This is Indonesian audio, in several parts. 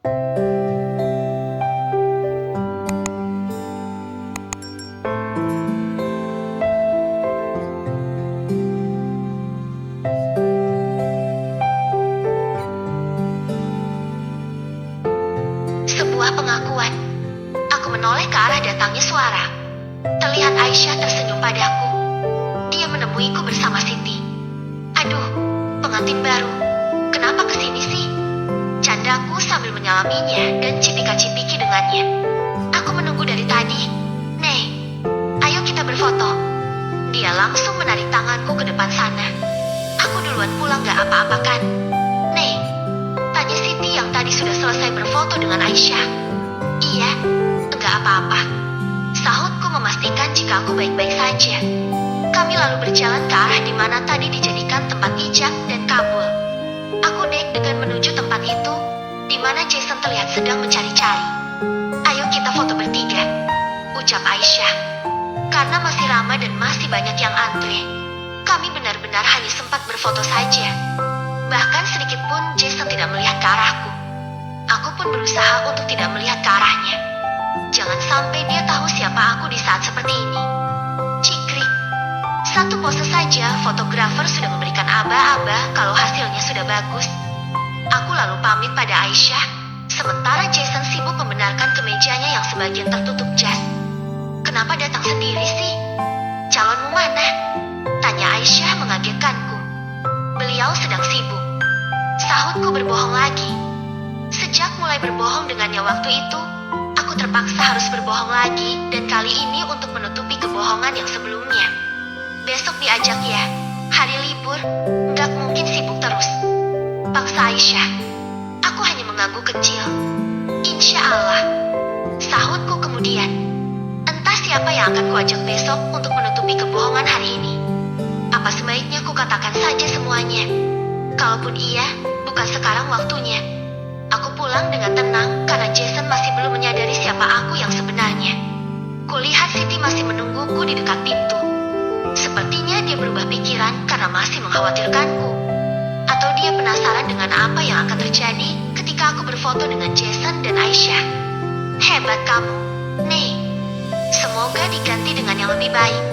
Sebuah pengakuan. Aku menoleh ke arah datangnya suara. Terlihat Aisyah tersenyum padaku. Dia menemuiku bersama Siti. Aduh, pengantin baru. Kenapa kesini sih? Candaku sambil menyalaminya dan cipika-cipiki dengannya. Aku menunggu dari tadi. Nih, ayo kita berfoto. Dia langsung menarik tanganku ke depan sana. Aku duluan pulang gak apa-apa kan? Nih, tanya Siti yang tadi sudah selesai berfoto dengan Aisyah. Iya, enggak apa-apa. Sahutku memastikan jika aku baik-baik saja. Kami lalu berjalan ke arah di mana tadi dijadikan tempat ijab dan kabul. Aku deg-degan menuju tempat itu, di mana Jason terlihat sedang mencari-cari. Ayo kita foto bertiga, ucap Aisyah. Karena masih ramai dan masih banyak yang antre, kami benar-benar hanya sempat berfoto saja. Bahkan sedikit pun Jason tidak melihat ke arahku. Aku pun berusaha untuk tidak melihat ke arahnya. Jangan sampai dia tahu siapa aku di saat seperti ini. Cikrik. Satu pose saja, fotografer sudah memberikan aba-aba kalau hasilnya sudah bagus. Aku lalu pamit pada Aisyah, sementara Jason sibuk membenarkan kemejanya yang sebagian tertutup jas. Kenapa datang sendiri sih? Calonmu mana? Tanya Aisyah mengagetkanku. Beliau sedang sibuk. Sahutku berbohong lagi. Sejak mulai berbohong dengannya waktu itu, aku terpaksa harus berbohong lagi, dan kali ini untuk menutupi kebohongan yang sebelumnya. Besok diajak ya, hari libur, nggak mungkin sibuk terus. Paksa Aisyah. Aku hanya mengangguk kecil. Insya Allah. Sahutku kemudian. Entah siapa yang akan kuajak besok untuk menutupi kebohongan hari ini. Apa sebaiknya ku katakan saja semuanya? Kalaupun iya, bukan sekarang waktunya. Aku pulang dengan tenang karena Jason masih belum menyadari siapa aku yang sebenarnya. Kulihat Siti masih menungguku di dekat pintu. Sepertinya dia berubah pikiran karena masih mengkhawatirkanku. Atau dia penasaran dengan apa yang akan terjadi ketika aku berfoto dengan Jason dan Aisyah. Hebat kamu, nih. Semoga diganti dengan yang lebih baik,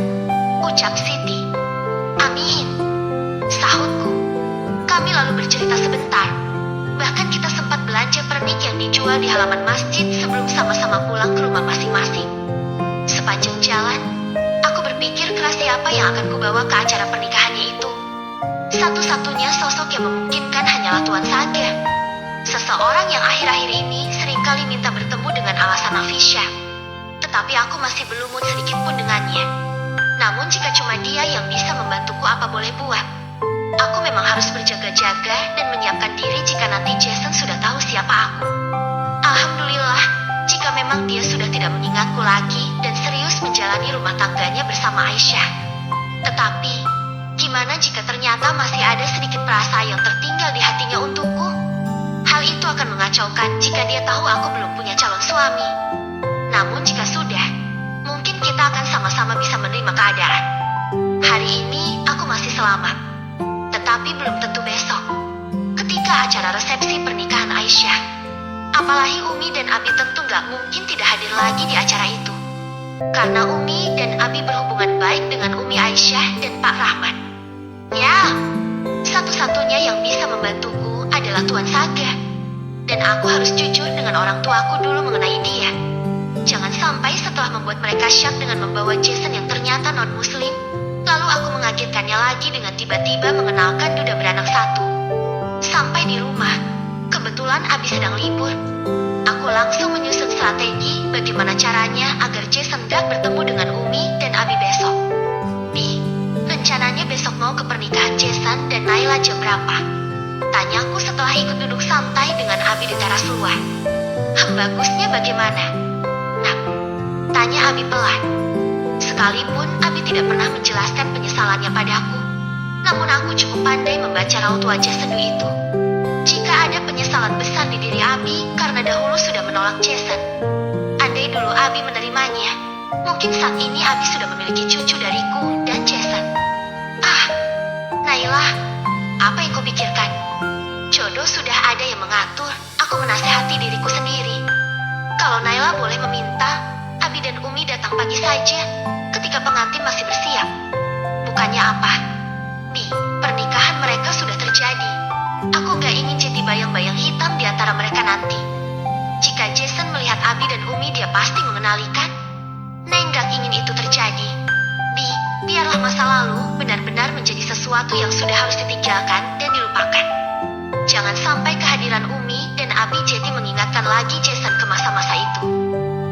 ucap Siti. Amin, sahutku. Kami lalu bercerita sebentar. Bahkan kita sempat belanja pernik yang dijual di halaman masjid sebelum sama-sama pulang ke rumah masing-masing. Sepanjang jalan, aku berpikir keras siapa yang akan kubawa ke acara pernikahannya itu. Satu-satunya sosok yang memungkinkan hanyalah Tuan Saga. Seseorang yang akhir-akhir ini seringkali minta bertemu dengan alasan Nafisha. Tetapi aku masih belum mood sedikit pun dengannya. Namun jika cuma dia yang bisa membantuku, apa boleh buat. Aku memang harus berjaga-jaga dan menyiapkan diri jika nanti Jason sudah tahu siapa aku. Alhamdulillah, jika memang dia sudah tidak mengingatku lagi dan serius menjalani rumah tangganya bersama Aisyah. Tetapi, gimana jika ternyata masih ada sedikit perasa yang tertinggal di hatinya untukku? Hal itu akan mengacaukan jika dia tahu aku belum punya calon suami. Namun jika sudah, mungkin kita akan sama-sama bisa menerima keadaan. Hari ini aku masih selamat. Tetapi belum tentu besok, ketika acara resepsi pernikahan Aisyah. Apalagi Umi dan Abi tentu gak mungkin tidak hadir lagi di acara itu. Karena Umi dan Abi berhubungan baik dengan Umi Aisyah dan Pak Rahmat. Ya, satu-satunya yang bisa membantuku adalah Tuan Saga. Dan aku harus jujur dengan orang tuaku dulu mengenai dia. Jangan sampai setelah membuat mereka syak dengan membawa Jason yang ternyata non-muslim, lalu aku mengagetkannya lagi dengan tiba-tiba mengenalkan duda beranak satu. Sampai di rumah, kebetulan Abi sedang libur. Aku langsung menyusun strategi bagaimana caranya agar Jason gak bertemu dengan Umi dan Abi besok. Bi, rencananya besok mau ke pernikahan Jason dan Naila jam berapa? Tanyaku setelah ikut duduk santai dengan Abi di teras luar. Bagusnya bagaimana? Nah, tanya Abi pelan. Sekalipun Abi tidak pernah menjelaskan penyesalannya padaku, namun aku cukup pandai membaca raut wajah sendu itu. Jika ada penyesalan besar di diri Abi karena dahulu sudah menolak Jason. Andai dulu Abi menerimanya, mungkin saat ini Abi sudah memiliki cucu dariku dan Jason. Ah, Naila, apa yang kau pikirkan? Jodoh sudah ada yang mengatur, Aku menasehati diriku sendiri. Kalau Naila boleh meminta, Abi dan Umi datang pagi saja ketika pengantin masih bersiap. Bukannya apa? Bi, pernikahan mereka sudah terjadi. Aku gak ingin jadi bayang-bayang hitam di antara mereka nanti. Jika Jason melihat Abi dan Umi, dia pasti mengenalikan. Nenggak ingin itu terjadi. Bi, biarlah masa lalu benar-benar menjadi sesuatu yang sudah harus ditinggalkan dan dilupakan. Jangan sampai kehadiran Umi dan Abi jadi mengingatkan lagi Jason ke masa-masa itu.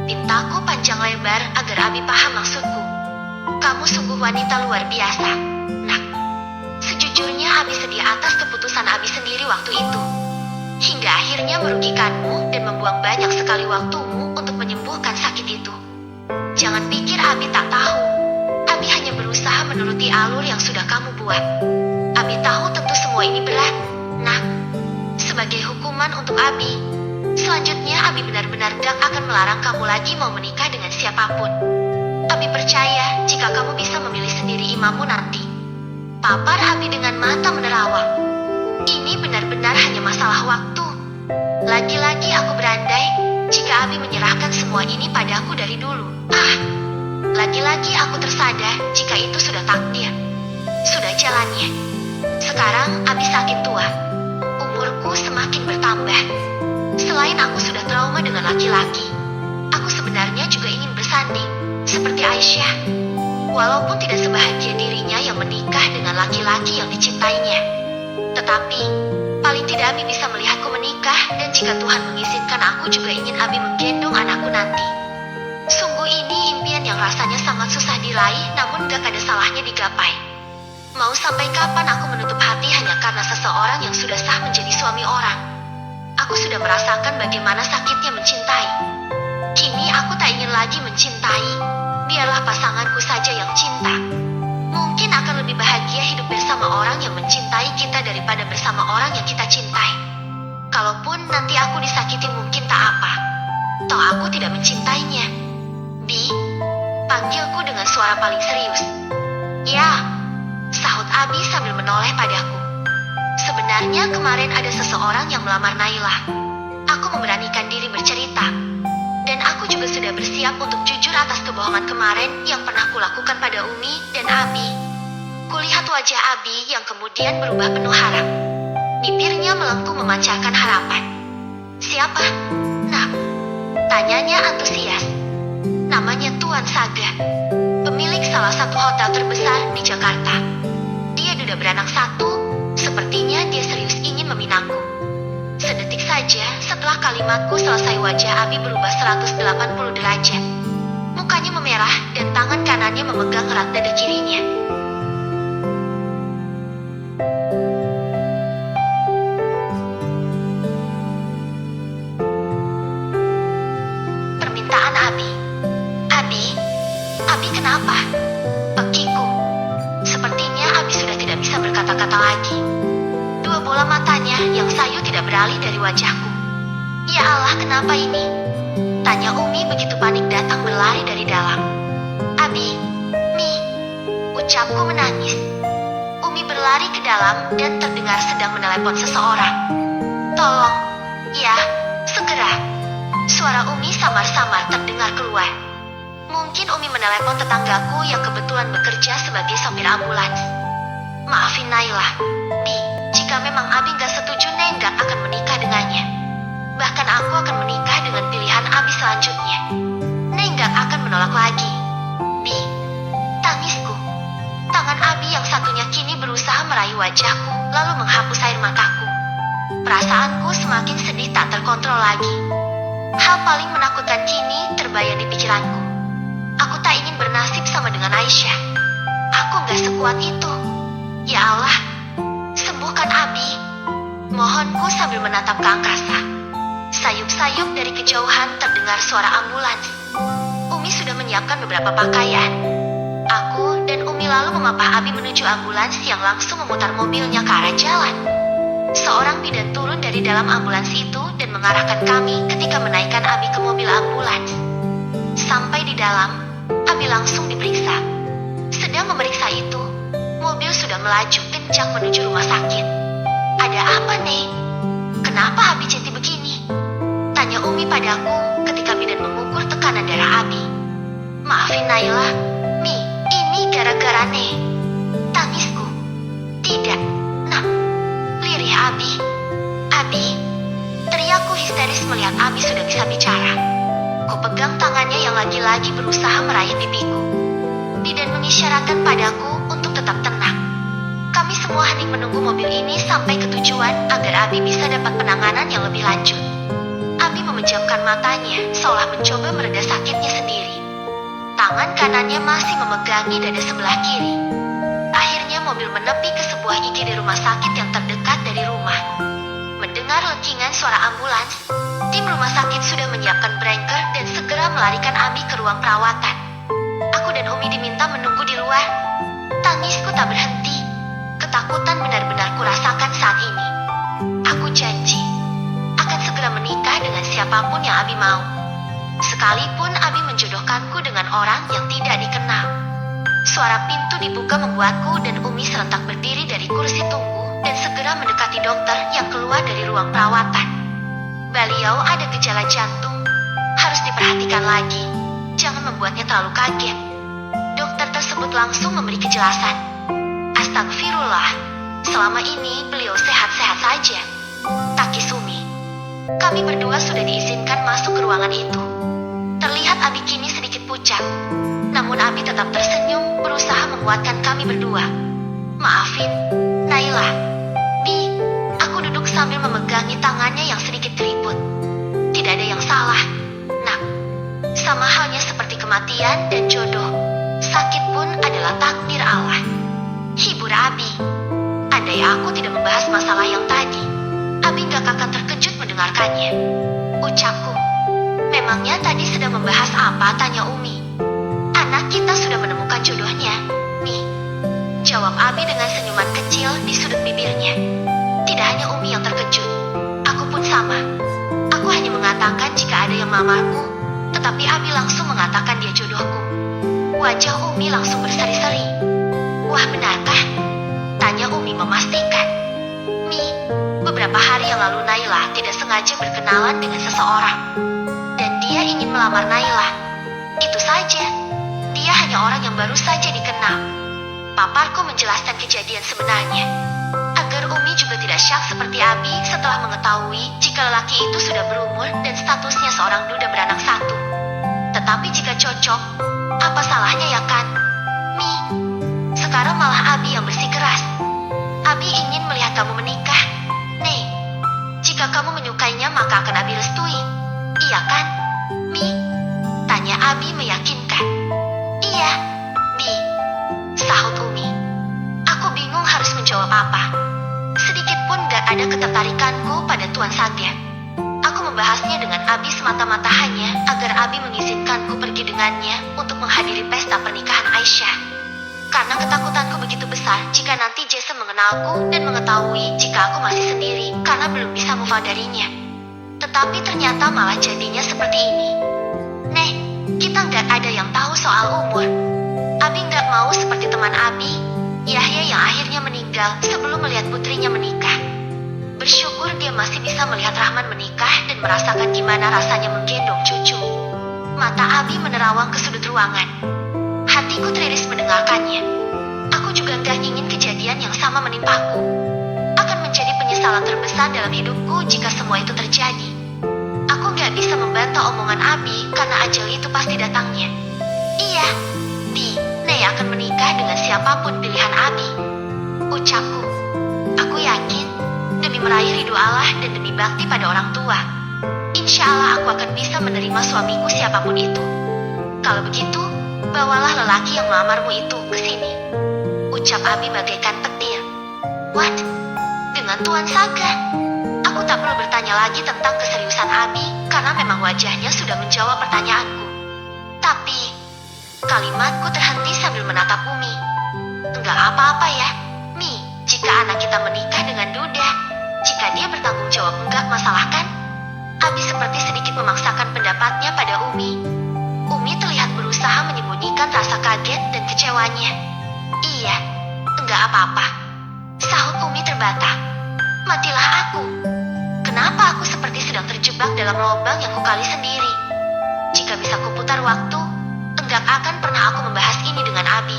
Pintaku panjang lebar agar Abi paham maksudku. Kamu sungguh wanita luar biasa, Nak. Sejujurnya Abi sedih atas keputusan Abi sendiri waktu itu. Hingga akhirnya merugikanmu dan membuang banyak sekali waktumu untuk menyembuhkan sakit itu. Jangan pikir Abi tak tahu. Abi hanya berusaha menuruti alur yang sudah kamu buat. Abi tahu tentu semua ini berat, Nak. Sebagai hukuman untuk Abi, selanjutnya Abi benar-benar gak akan melarang kamu lagi mau menikah dengan siapapun. Abi percaya jika kamu bisa memilih sendiri imammu nanti. Papar Abi dengan mata menerawang. Ini benar-benar hanya masalah waktu. Lagi-lagi aku berandai jika Abi menyerahkan semua ini padaku dari dulu. Lagi-lagi aku tersadar jika itu sudah takdir. Sudah jalannya. Sekarang Abi sakit tua. Umurku semakin bertambah. Selain aku sudah trauma dengan laki-laki, aku sebenarnya juga ingin bersanding seperti Aisyah. Walaupun tidak sebahagia dirinya yang menikah dengan laki-laki yang dicintainya. Tetapi, paling tidak Abi bisa melihatku menikah, dan jika Tuhan mengizinkan, aku juga ingin Abi menggendong anakku nanti. Sungguh ini impian yang rasanya sangat susah diraih, namun gak ada salahnya digapai. Mau sampai kapan aku menutup hati hanya karena seseorang yang sudah sah menjadi suami orang? Aku sudah merasakan bagaimana sakitnya mencintai. Kini aku tak ingin lagi mencintai. Biarlah pasanganku saja yang cinta. Mungkin akan lebih bahagia hidup bersama orang yang mencintai kita daripada bersama orang yang kita cintai. Kalaupun nanti aku disakiti mungkin tak apa. Toh aku tidak mencintainya. Bi, panggilku dengan suara paling serius. Ya, sahut Abi sambil menoleh padaku. Sebenarnya kemarin ada seseorang yang melamar Naila. Aku memberanikan diri bercerita. Dan aku juga sudah bersiap untuk jujur atas kebohongan kemarin yang pernah kulakukan pada Umi dan Abi. Kulihat wajah Abi yang kemudian berubah penuh harap. Bibirnya melengkung memancarkan harapan. Siapa? Nah, tanyanya antusias. Namanya Tuan Saga, pemilik salah satu hotel terbesar di Jakarta. Dia duda beranak satu, sepertinya dia serius ingin meminangku. Sedetik saja setelah kalimatku selesai wajah Abi berubah 180 derajat. Mukanya memerah dan tangan kanannya memegang erat dada kirinya. Permintaan Abi. Abi kenapa? Pekiku. Sepertinya Abi sudah tidak bisa berkata-kata lagi. Dua bola matanya yang sayu tidak beralih dari wajahku. Ya Allah, kenapa ini? Tanya Umi begitu panik datang berlari dari dalam. Abi, Mi, ucapku menangis. Umi berlari ke dalam dan terdengar sedang menelepon seseorang. Tolong, ya, segera. Suara Umi samar-samar terdengar keluar. Mungkin Umi menelepon tetanggaku yang kebetulan bekerja sebagai sopir ambulans. Maafin Naila, Bi. Jika memang Abi gak setuju, Neng gak akan menikah dengannya. Bahkan aku akan menikah dengan pilihan Abi selanjutnya. Neng gak akan menolak lagi. Bi, tangisku. Tangan Abi yang satunya kini berusaha meraih wajahku, lalu menghapus air mataku. Perasaanku semakin sedih tak terkontrol lagi. Hal paling menakutkan kini terbayang di pikiranku. Aku tak ingin bernasib sama dengan Aisyah. Aku gak sekuat itu. Ya Allah, sembuhkan Abi. Mohonku sambil menatap ke angkasa. Sayup-sayup dari kejauhan terdengar suara ambulans. Umi sudah menyiapkan beberapa pakaian. Aku dan Umi lalu memapah Abi menuju ambulans yang langsung memutar mobilnya ke arah jalan. Seorang bidan turun dari dalam ambulans itu dan mengarahkan kami ketika menaikkan Abi ke mobil ambulans. Sampai di dalam, Abi langsung diperiksa. Sedang memeriksa itu, mobil sudah melaju kencang menuju rumah sakit. Ada apa, Neng? Kenapa Abi jadi begini? Umi padaku ketika bidan mengukur tekanan darah Abi. Maafin Naila, Mi, ini gara-gara Ne. Tangisku. Tidak, Nak. Lirih Abi. Abi. Teriakku histeris melihat Abi sudah bisa bicara. Kupegang tangannya yang lagi-lagi berusaha meraih pipiku. Bidan mengisyaratkan padaku untuk tetap tenang. Kami semua hening menunggu mobil ini sampai ke tujuan agar Abi bisa dapat penanganan yang lebih lanjut. Abi memejamkan matanya seolah mencoba mereda sakitnya sendiri. Tangan kanannya masih memegangi dada sebelah kiri. Akhirnya mobil menepi ke sebuah IGD rumah sakit yang terdekat dari rumah. Mendengar lekingan suara ambulans, tim rumah sakit sudah menyiapkan breaker dan segera melarikan Abi ke ruang perawatan. Aku dan Umi diminta menunggu di luar. Tangisku tak berhenti. Ketakutan benar-benar kurasakan saat ini. Aku janji akan segera menikah dengan siapapun yang Abi mau. Sekalipun Abi menjodohkanku dengan orang yang tidak dikenal. Suara pintu dibuka membuatku dan Umi serentak berdiri dari kursi tunggu dan segera mendekati dokter yang keluar dari ruang perawatan. Beliau ada gejala jantung. Harus diperhatikan lagi. Jangan membuatnya terlalu kaget. Dokter tersebut langsung memberi kejelasan. Astagfirullah, selama ini beliau sehat-sehat saja. Takis Umi. Kami berdua sudah diizinkan masuk ke ruangan itu. Terlihat Abi kini sedikit pucat. Namun Abi tetap tersenyum berusaha menguatkan kami berdua. Maafin, Naila. Bi, aku duduk sambil memegangi tangannya yang sedikit keriput. Tidak ada yang salah, Nak. Sama halnya seperti kematian dan jodoh. Sakit pun adalah takdir Allah. Hibur Abi. Andai aku tidak membahas masalah yang tadi, Abi gak akan terkejut mendengarkannya. Ucapku. Memangnya tadi sedang membahas apa? Tanya Umi. Anak kita sudah menemukan jodohnya, Mi. Jawab Abi dengan senyuman kecil di sudut bibirnya. Tidak hanya Umi yang terkejut. Aku pun sama. Aku hanya mengatakan jika ada yang melamarku, tetapi Abi langsung mengatakan dia jodohku. Wajah Umi langsung berseri-seri. Wah, benarkah? Tanya Umi memastikan. Mi, beberapa hari yang lalu Naila tidak sengaja berkenalan dengan seseorang. Dan dia ingin melamar Naila. Itu saja. Dia hanya orang yang baru saja dikenal. Paparku menjelaskan kejadian sebenarnya. Agar Umi juga tidak syak seperti Abi setelah mengetahui jika lelaki itu sudah berumur dan statusnya seorang duda beranak satu. Tetapi jika cocok, apa salahnya ya kan? Mi, sekarang malah Abi yang bersikeras. Abi ingin melihat kamu menikah. Nih, jika kamu menyukainya maka akan Abi restui. Iya kan, Mi? Tanya Abi meyakinkan. Iya, Bi. Sahut Umi. Aku bingung harus menjawab apa. Sedikit pun gak ada ketertarikanku pada Tuan Saga. Aku membahasnya dengan Abi semata-mata hanya agar Abi mengizinkanku pergi dengannya untuk menghadiri pesta pernikahan Aisyah. Karena ketakutanku begitu besar jika nanti Jason mengenalku dan mengetahui jika aku masih sendiri karena belum bisa move on darinya. Tetapi ternyata malah jadinya seperti ini. Nih, kita nggak ada yang tahu soal umur. Abi nggak mau seperti teman Abi, Yahya yang akhirnya meninggal sebelum melihat putrinya menikah. Bersyukur dia masih bisa melihat Rahman menikah dan merasakan gimana rasanya menggendong cucu. Mata Abi menerawang ke sudut ruangan. Hatiku teriris mendengarkannya. Aku juga gak ingin kejadian yang sama menimpaku. Akan menjadi penyesalan terbesar dalam hidupku jika semua itu terjadi. Aku gak bisa membantah omongan Abi karena ajal itu pasti datangnya. Iya, Bi, Ney akan menikah dengan siapapun pilihan Abi. Ucapku. Aku yakin, demi meraih ridho Allah dan demi bakti pada orang tua, insya Allah aku akan bisa menerima suamiku siapapun itu. Kalau begitu, bawalah lelaki yang melamarmu itu ke sini. Ucap Abi bagaikan petir. What? Dengan Tuan Saga? Aku tak perlu bertanya lagi tentang keseriusan Abi karena memang wajahnya sudah menjawab pertanyaanku. Tapi, kalimatku terhenti sambil menatap Umi. Enggak apa-apa ya, Mi, jika anak kita menikah dengan Duda. Jika dia bertanggung jawab enggak masalah kan? Abi seperti sedikit memaksakan pendapatnya pada Umi. Umi terlihat berusaha menyembunyikan rasa kaget dan kecewanya. Iya, enggak apa-apa. Sahut Umi terbata. Matilah aku. Kenapa aku seperti sedang terjebak dalam lubang yang kukali sendiri. Jika bisa kuputar waktu, enggak akan pernah aku membahas ini dengan Abi.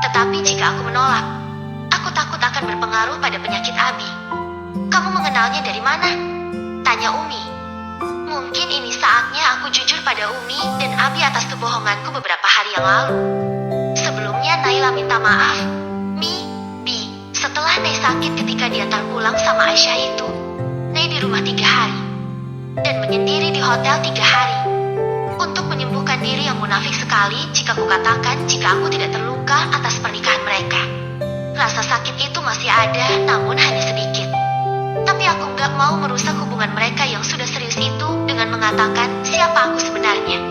Tetapi jika aku menolak, aku takut akan berpengaruh pada penyakit Abi. Kamu mengenalnya dari mana? Tanya Umi. Mungkin ini saatnya aku jujur pada Umi dan Abi atas kebohonganku beberapa hari yang lalu. Sebelumnya Naila minta maaf. Bi, setelah Nay sakit ketika diantar pulang sama Aisyah itu, Nay di rumah 3 hari. Dan menyendiri di hotel 3 hari. Untuk menyembuhkan diri yang munafik sekali jika kukatakan jika aku tidak terluka atas pernikahan mereka. Rasa sakit itu masih ada, namun hanya sedikit. Tapi aku nggak mau merusak hubungan mereka yang sudah serius itu dengan mengatakan siapa aku sebenarnya.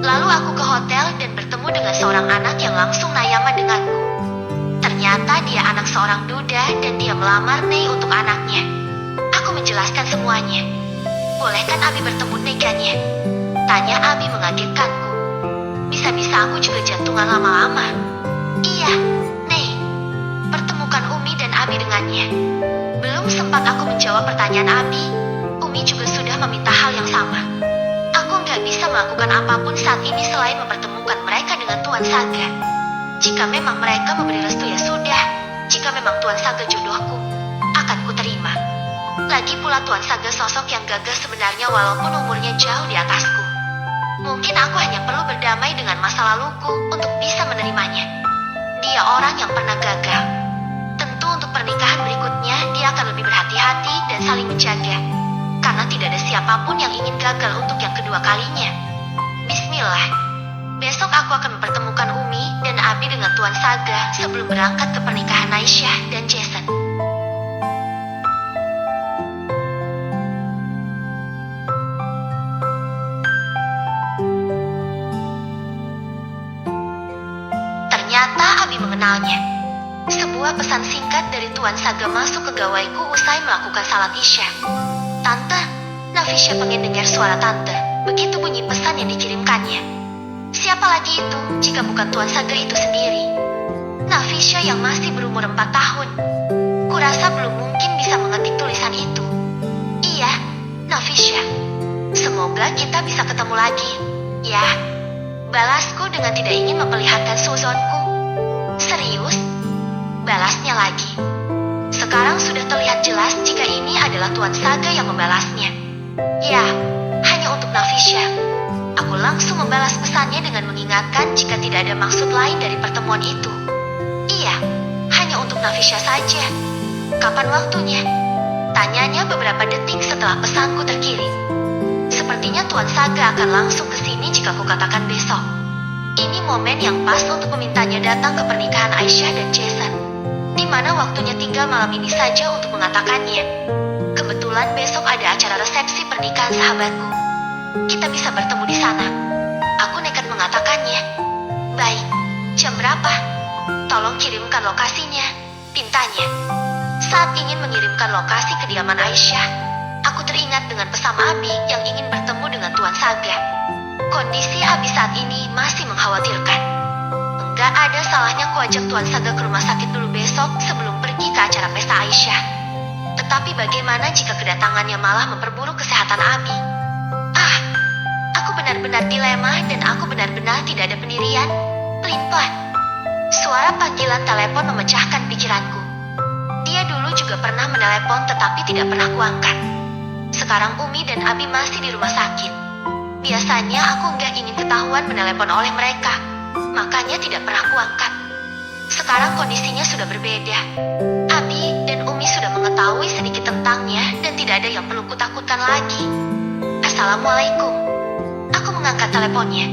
Lalu aku ke hotel dan bertemu dengan seorang anak yang langsung nayaman denganku. Ternyata dia anak seorang duda dan dia melamar Nay untuk anaknya. Aku menjelaskan semuanya. Boleh kan Abi bertemu dengannya? Tanya Abi mengagetkanku. Bisa-bisa aku juga jantungan lama-lama. Iya, Nay. Pertemukan Umi dan Abi dengannya. Belum sempat aku menjawab pertanyaan Abi, Umi juga sudah meminta hal yang sama. Aku nggak bisa melakukan apapun saat ini selain mempertemukan mereka dengan Tuan Saga. Jika memang mereka memberi restu ya sudah. Jika memang Tuan Saga jodohku, akan kuterima. Lagi pula Tuan Saga sosok yang gagah sebenarnya walaupun umurnya jauh di atasku. Mungkin aku hanya perlu berdamai dengan masa laluku untuk bisa menerimanya. Dia orang yang pernah gagal. Tentu untuk pernikahan berikutnya dia akan lebih berhati-hati dan saling menjaga. Karena tidak ada siapapun yang ingin gagal untuk yang kedua kalinya. Bismillah. Besok aku akan mempertemukan Umi dan Abi dengan Tuan Saga sebelum berangkat ke pernikahan Aisyah dan Jason. Ternyata Abi mengenalnya. Sebuah pesan singkat dari Tuan Saga masuk ke gawaiku usai melakukan salat Isya. Tante, Nafisya pengen dengar suara Tante. Begitu bunyi pesan yang dikirimkannya. Siapa lagi itu jika bukan Tuan Saga itu sendiri? Nafisya yang masih berumur 4 tahun. Kurasa belum mungkin bisa mengetik tulisan itu. Iya, Nafisya. Semoga kita bisa ketemu lagi. Ya, balasku dengan tidak ingin memperlihatkan suzonku. Serius? Balasnya lagi. Sekarang sudah terlihat jelas jika ini adalah Tuan Saga yang membalasnya. Ya, hanya untuk Nafisya. Aku langsung membalas pesannya dengan mengingatkan jika tidak ada maksud lain dari pertemuan itu. Iya, hanya untuk Nafisya saja. Kapan waktunya? Tanyanya beberapa detik setelah pesanku terkirim. Sepertinya Tuan Saga akan langsung ke sini jika kukatakan besok. Ini momen yang pas untuk memintanya datang ke pernikahan Aisyah dan Jason. Di mana waktunya tinggal malam ini saja untuk mengatakannya. Kebetulan besok ada acara resepsi pernikahan sahabatku. Kita bisa bertemu di sana. Aku nekat mengatakannya. Baik, jam berapa? Tolong kirimkan lokasinya, pintanya. Saat ingin mengirimkan lokasi kediaman Aisyah, aku teringat dengan pesan Abi yang ingin bertemu dengan Tuan Saga. Kondisi Abi saat ini masih mengkhawatirkan. Enggak ada salahnya ku ajak Tuan Saga ke rumah sakit dulu besok sebelum pergi ke acara pesta Aisyah. Tetapi bagaimana jika kedatangannya malah memperburuk kesehatan Abi? Aku benar-benar dilema dan aku benar-benar tidak ada pendirian. Pelin-pelan. Suara panggilan telepon memecahkan pikiranku. Dia dulu juga pernah menelepon tetapi tidak pernah kuangkat. Sekarang Umi dan Abi masih di rumah sakit. Biasanya aku nggak ingin ketahuan menelepon oleh mereka. Makanya tidak pernah kuangkat. Sekarang kondisinya sudah berbeda. Abi dan Umi sudah mengetahui sedikit tentangnya dan tidak ada yang perlu kutakutkan lagi. Assalamualaikum. Aku mengangkat teleponnya.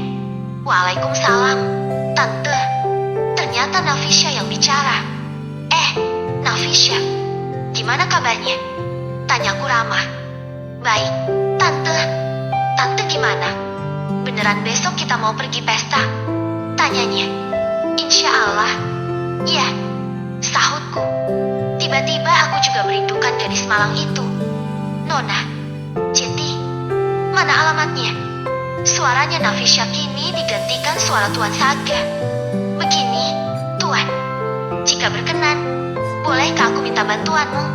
Waalaikumsalam, Tante. Ternyata Nafisya yang bicara. Nafisya, gimana kabarnya? Tanyaku ramah. Baik, Tante. Tante gimana? Beneran besok kita mau pergi pesta? Tanyanya. Insya Allah. Ya, sahutku. Tiba-tiba aku juga merindukan gadis Malang itu. Nona, Jeti, mana alamatnya? Suaranya Nafisya kini digantikan suara Tuan Saga. Begini, Tuan. Jika berkenan, bolehkah aku minta bantuanmu?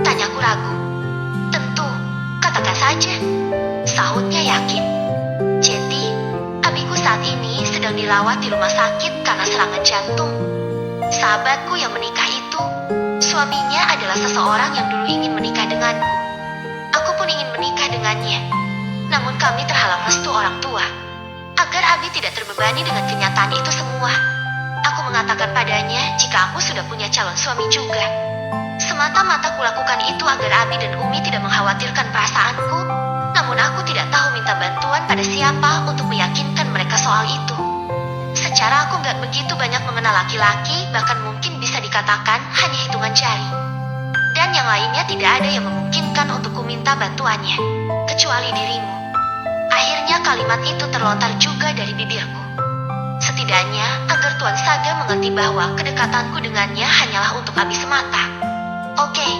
Tanyaku ragu. Tentu, saja, sahutnya yakin. Jadi, abiku saat ini sedang dirawat di rumah sakit karena serangan jantung. Sahabatku yang menikah itu, suaminya adalah seseorang yang dulu ingin menikah denganku. Aku pun ingin menikah dengannya. Namun kami terhalang restu orang tua. Agar Abi tidak terbebani dengan kenyataan itu semua, aku mengatakan padanya jika aku sudah punya calon suami juga. Semata-mata kulakukan itu agar Abi dan Umi tidak mengkhawatirkan perasaanku. Namun aku tidak tahu minta bantuan pada siapa untuk meyakinkan mereka soal itu. Secara aku gak begitu banyak mengenal laki-laki, bahkan mungkin bisa dikatakan hanya hitungan jari. Dan yang lainnya tidak ada yang memungkinkan untuk ku minta bantuannya, kecuali dirimu. Akhirnya kalimat itu terlontar juga dari bibirku. Setidaknya agar Tuan Saga mengerti bahwa kedekatanku dengannya hanyalah untuk Abi semata. Oke,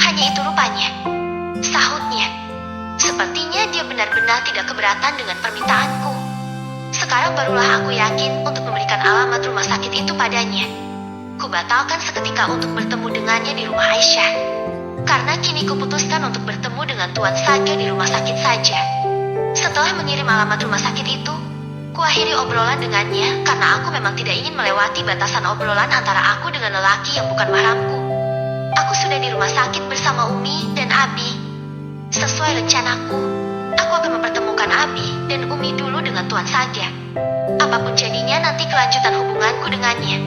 hanya itu rupanya, sahutnya. Sepertinya dia benar-benar tidak keberatan dengan permintaanku. Sekarang barulah aku yakin untuk memberikan alamat rumah sakit itu padanya. Kubatalkan seketika untuk bertemu dengannya di rumah Aisyah. Karena kini kuputuskan untuk bertemu dengan Tuan Saga di rumah sakit saja. Setelah mengirim alamat rumah sakit itu, kuakhiri obrolan dengannya karena aku memang tidak ingin melewati batasan obrolan antara aku dengan lelaki yang bukan mahramku. Aku sudah di rumah sakit bersama Umi dan Abi. Sesuai rencanaku, aku akan mempertemukan Abi dan Umi dulu dengan Tuan Saga. Apapun jadinya nanti kelanjutan hubunganku dengannya.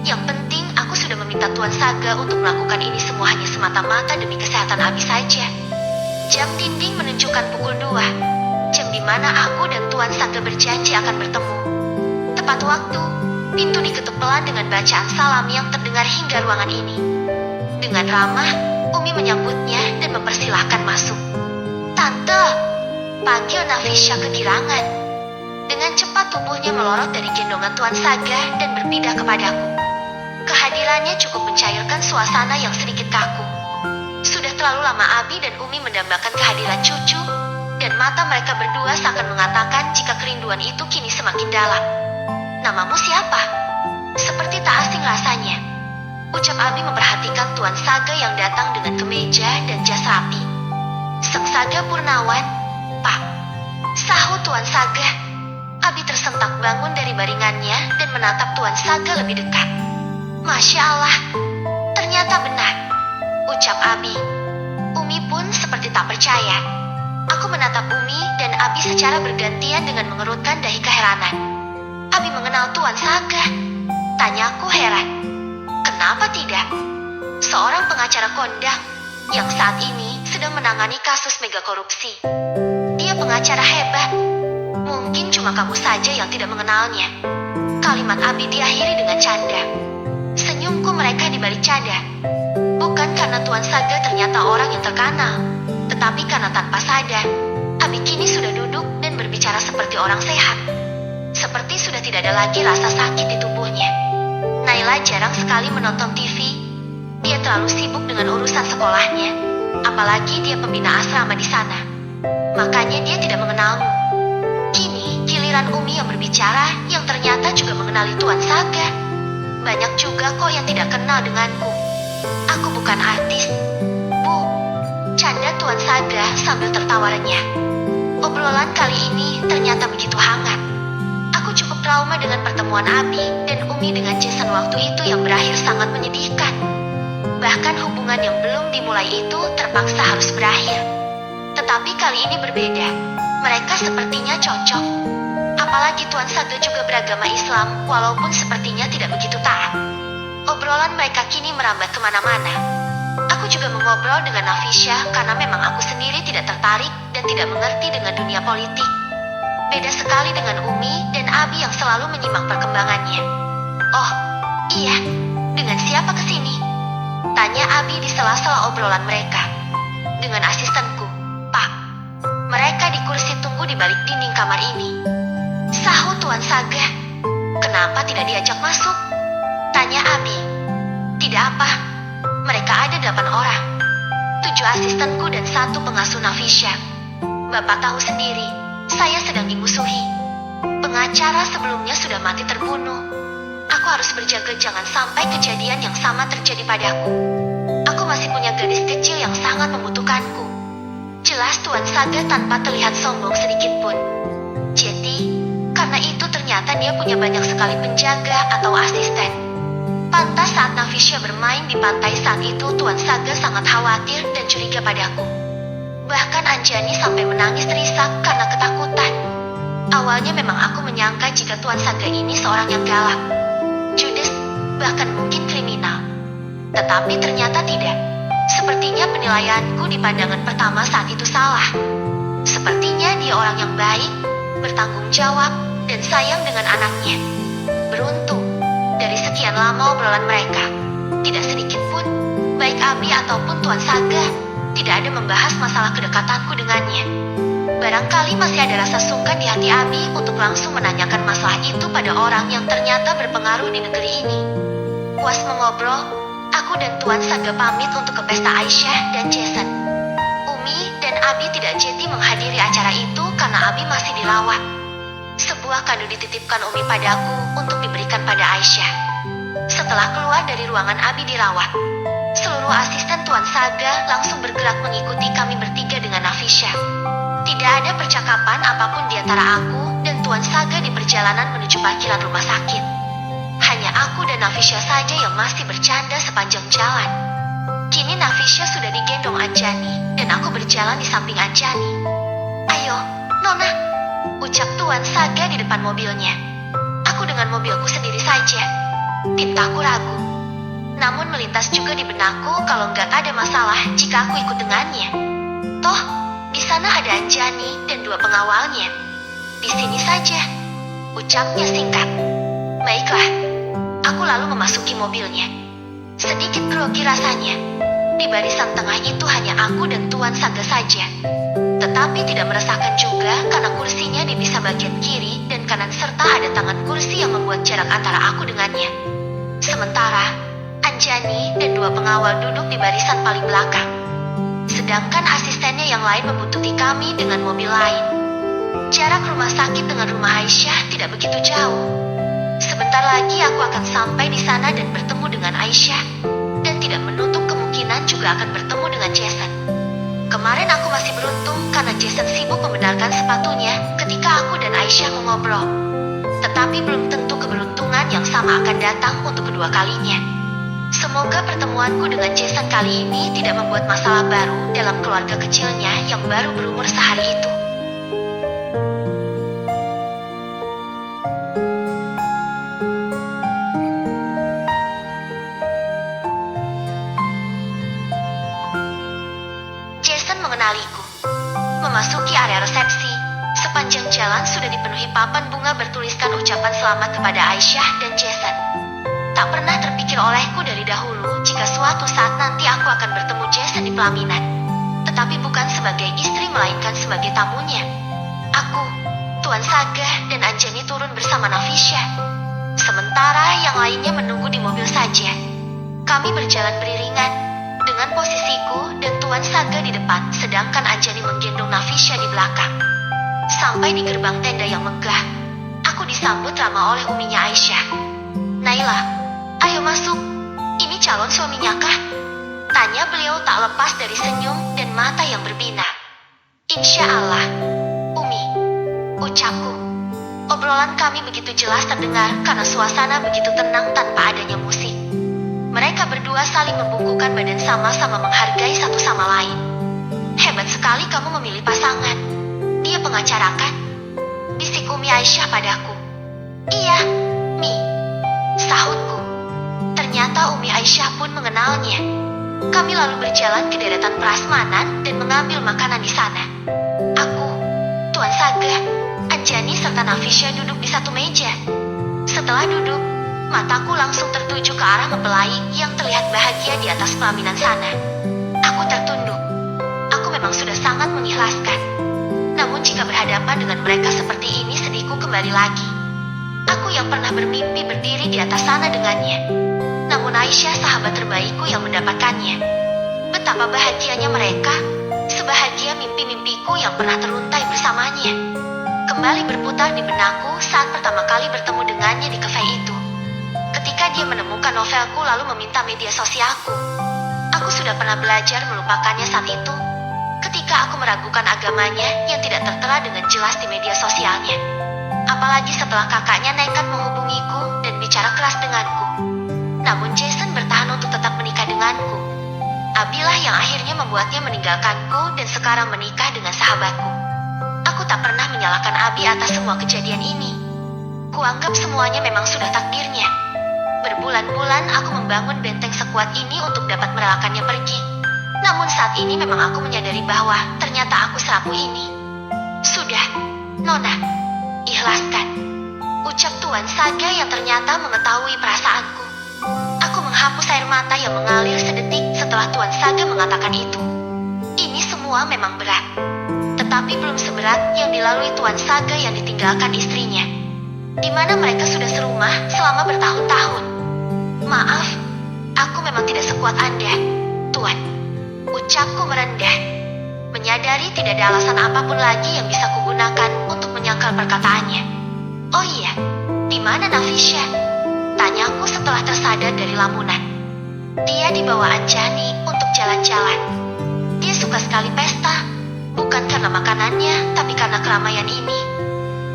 Yang penting aku sudah meminta Tuan Saga untuk melakukan ini semua hanya semata-mata demi kesehatan Abi saja. Jam dinding menunjukkan pukul 2. Jam di mana aku dan Tuan Saga berjanji akan bertemu. Tepat waktu, pintu diketuk pelan dengan bacaan salam yang terdengar hingga ruangan ini. Dengan ramah, Umi menyambutnya dan mempersilahkan masuk. Tante, panggil Nafisya kegirangan. Dengan cepat tubuhnya melorot dari gendongan Tuan Saga dan berpindah kepadaku. Kehadirannya cukup mencairkan suasana yang sedikit kaku. Sudah terlalu lama Abi dan Umi mendambakan kehadiran cucu, dan mata mereka berdua seakan mengatakan jika kerinduan itu kini semakin dalam. Namamu siapa? Seperti tak asing rasanya. Ucap Abi memperhatikan Tuan Saga yang datang dengan kemeja dan jas rapi. Sang Saga Purnawan, Pak. Sahut Tuan Saga. Abi tersentak bangun dari baringannya dan menatap Tuan Saga lebih dekat. Masya Allah, ternyata benar, ucap Abi. Umi pun seperti tak percaya. Aku menatap Umi dan Abi secara bergantian dengan mengerutkan dahi keheranan. Abi mengenal Tuan Saga? Tanyaku heran. Kenapa tidak? Seorang pengacara kondang yang saat ini sedang menangani kasus mega korupsi. Dia pengacara hebat. Mungkin cuma kamu saja yang tidak mengenalnya. Kalimat Abi diakhiri dengan canda. Senyumku mereka di balik canda. Bukan karena Tuan Saga ternyata orang yang terkenal, tetapi karena tanpa sadar, Abi kini sudah duduk dan berbicara seperti orang sehat. Seperti sudah tidak ada lagi rasa sakit di tubuhnya. Naila jarang sekali menonton TV. Dia terlalu sibuk dengan urusan sekolahnya, apalagi dia pembina asrama di sana. Makanya dia tidak mengenalmu. Kini giliran Umi yang berbicara, yang ternyata juga mengenali Tuan Saga. Banyak juga kok yang tidak kenal denganku. Aku bukan artis, Bu. Canda Tuan Saga sambil tertawa renyah. Obrolan kali ini ternyata begitu hangat. Aku cukup trauma dengan pertemuan Abi dan Umi dengan Jason waktu itu yang berakhir sangat menyedihkan. Bahkan hubungan yang belum dimulai itu terpaksa harus berakhir. Tetapi kali ini berbeda. Mereka sepertinya cocok. Apalagi Tuan Saga juga beragama Islam, walaupun sepertinya tidak begitu taat. Obrolan mereka kini merambat kemana-mana. Aku juga mengobrol dengan Nafisya karena memang aku sendiri tidak tertarik dan tidak mengerti dengan dunia politik. Beda sekali dengan Umi dan Abi yang selalu menyimak perkembangannya. Oh, iya, dengan siapa kesini? Tanya Abi di sela-sela obrolan mereka. Dengan asistenku, Pak. Mereka di kursi tunggu di balik dinding kamar ini. Sahut Tuan Saga. Kenapa tidak diajak masuk? Tanya Abi. Tidak apa, mereka ada 8 orang. 7 asistenku dan 1 pengasuh Nafisya. Bapak tahu sendiri, saya sedang dimusuhi. Pengacara sebelumnya sudah mati terbunuh. Aku harus berjaga jangan sampai kejadian yang sama terjadi padaku. Aku masih punya gadis kecil yang sangat membutuhkanku. Jelas Tuan Saga tanpa terlihat sombong sedikit pun. Jadi, karena itu ternyata dia punya banyak sekali penjaga atau asisten. Pantas saat Nafisha bermain di pantai saat itu Tuan Saga sangat khawatir dan curiga padaku. Bahkan Anjani sampai menangis terisak karena ketakutan. Awalnya memang aku menyangka jika Tuan Saga ini seorang yang galak, judes, bahkan mungkin kriminal. Tetapi ternyata tidak. Sepertinya penilaianku di pandangan pertama saat itu salah. Sepertinya dia orang yang baik, bertanggung jawab, dan sayang dengan anaknya. Beruntung, dari sekian lama obrolan mereka, tidak sedikit pun, baik Abi ataupun Tuan Saga, tidak ada membahas masalah kedekatanku dengannya. Barangkali masih ada rasa sungkan di hati Abi untuk langsung menanyakan masalah itu pada orang yang ternyata berpengaruh di negeri ini. Puas mengobrol, aku dan Tuan Saga pamit untuk ke pesta Aisyah dan Jason. Umi dan Abi tidak jadi menghadiri acara itu karena Abi masih dirawat. Sebuah kado dititipkan Umi padaku untuk diberikan pada Aisyah. Setelah keluar dari ruangan Abi dirawat, seluruh asisten Tuan Saga langsung bergerak mengikuti kami bertiga dengan Nafisha. Tidak ada percakapan apapun di antara aku dan Tuan Saga di perjalanan menuju parkiran rumah sakit. Hanya aku dan Nafisha saja yang masih bercanda sepanjang jalan. Kini Nafisha sudah digendong Anjani dan aku berjalan di samping Anjani. "Ayo, Nona," ucap Tuan Saga di depan mobilnya. Aku dengan mobilku sendiri saja. Tintaku ragu. Namun melintas juga di benakku kalau nggak ada masalah jika aku ikut dengannya. Toh, di sana ada Anjani dan 2 pengawalnya. "Di sini saja," ucapnya singkat. Baiklah, aku lalu memasuki mobilnya. Sedikit grogi rasanya. Di barisan tengah itu hanya aku dan Tuan Saga saja. Tetapi tidak meresahkan juga karena kursinya dipisah bagian kiri dan kanan serta ada tangan kursi yang membuat jarak antara aku dengannya. Sementara, Anjani dan 2 pengawal duduk di barisan paling belakang. Sedangkan asistennya yang lain membuntuti kami dengan mobil lain. Jarak rumah sakit dengan rumah Aisyah tidak begitu jauh. Sebentar lagi aku akan sampai di sana dan bertemu dengan Aisyah, dan tidak menutup kemungkinan juga akan bertemu dengan Jason. Kemarin aku masih beruntung karena Jason sibuk membenarkan sepatunya ketika aku dan Aisyah mengobrol. Tetapi belum tentu keberuntungan yang sama akan datang untuk kedua kalinya. Semoga pertemuanku dengan Jason kali ini tidak membuat masalah baru dalam keluarga kecilnya yang baru berumur sehari itu. Jason mengenaliku. Memasuki area resepsi, sepanjang jalan sudah dipenuhi papan bunga bertuliskan ucapan selamat kepada Aisyah dan Jason. Tak pernah terpikir olehku dari dahulu jika suatu saat nanti aku akan bertemu Jason di pelaminan. Tetapi bukan sebagai istri melainkan sebagai tamunya. Aku, Tuan Saga, dan Anjani turun bersama Nafisha. Sementara yang lainnya menunggu di mobil saja. Kami berjalan beriringan, dengan posisiku dan Tuan Saga di depan, sedangkan Anjani menggendong Nafisha di belakang. Sampai di gerbang tenda yang megah, aku disambut ramah oleh uminya Aisyah. "Naila, ayo masuk. Ini calon suaminya kah?" tanya beliau tak lepas dari senyum dan mata yang berbinar. "Insya Allah, Umi," ucapku. Obrolan kami begitu jelas terdengar karena suasana begitu tenang tanpa adanya musik. Mereka berdua saling membungkukkan badan sama-sama menghargai satu sama lain. "Hebat sekali kamu memilih pasangan. Dia pengacara kan?" bisik Umi Aisyah padaku. "Iya, Mi," sahutku. Ternyata Umi Aisyah pun mengenalnya. Kami lalu berjalan ke deretan prasmanan dan mengambil makanan di sana. Aku, Tuan Saga, Anjani serta Nafisha duduk di satu meja. Setelah duduk, mataku langsung tertuju ke arah mempelai yang terlihat bahagia di atas pelaminan sana. Aku tertunduk. Aku memang sudah sangat mengikhlaskan. Namun jika berhadapan dengan mereka seperti ini, sedihku kembali lagi. Aku yang pernah bermimpi berdiri di atas sana dengannya. Namun Aisyah sahabat terbaikku yang mendapatkannya. Betapa bahagianya mereka, sebahagia mimpi-mimpiku yang pernah teruntai bersamanya. Kembali berputar di benakku saat pertama kali bertemu dengannya di kafe itu. Ketika dia menemukan novelku lalu meminta media sosialku. Aku sudah pernah belajar melupakannya saat itu. Ketika jika aku meragukan agamanya yang tidak tertera dengan jelas di media sosialnya. Apalagi setelah kakaknya nekat menghubungiku dan bicara keras denganku. Namun Jason bertahan untuk tetap menikah denganku. Abilah yang akhirnya membuatnya meninggalkanku dan sekarang menikah dengan sahabatku. Aku tak pernah menyalahkan Abi atas semua kejadian ini. Kuanggap semuanya memang sudah takdirnya. Berbulan-bulan aku membangun benteng sekuat ini untuk dapat merelakannya pergi. Namun saat ini memang aku menyadari bahwa ternyata aku serapuh ini. Sudah, Nona, ikhlaskan, ucap Tuan Saga yang ternyata mengetahui perasaanku. Aku menghapus air mata yang mengalir sedetik setelah Tuan Saga mengatakan itu. Ini semua memang berat, tetapi belum seberat yang dilalui Tuan Saga yang ditinggalkan istrinya, di mana mereka sudah serumah selama bertahun-tahun. Maaf, aku memang tidak sekuat Anda, Tuan. Ucapku merendah, menyadari tidak ada alasan apapun lagi yang bisa kugunakan untuk menyangkal perkataannya. Oh iya, di mana Nafisha? Tanyaku setelah tersadar dari lamunan. Dia dibawa Anjani untuk jalan-jalan. Dia suka sekali pesta, bukan karena makanannya, tapi karena keramaian ini.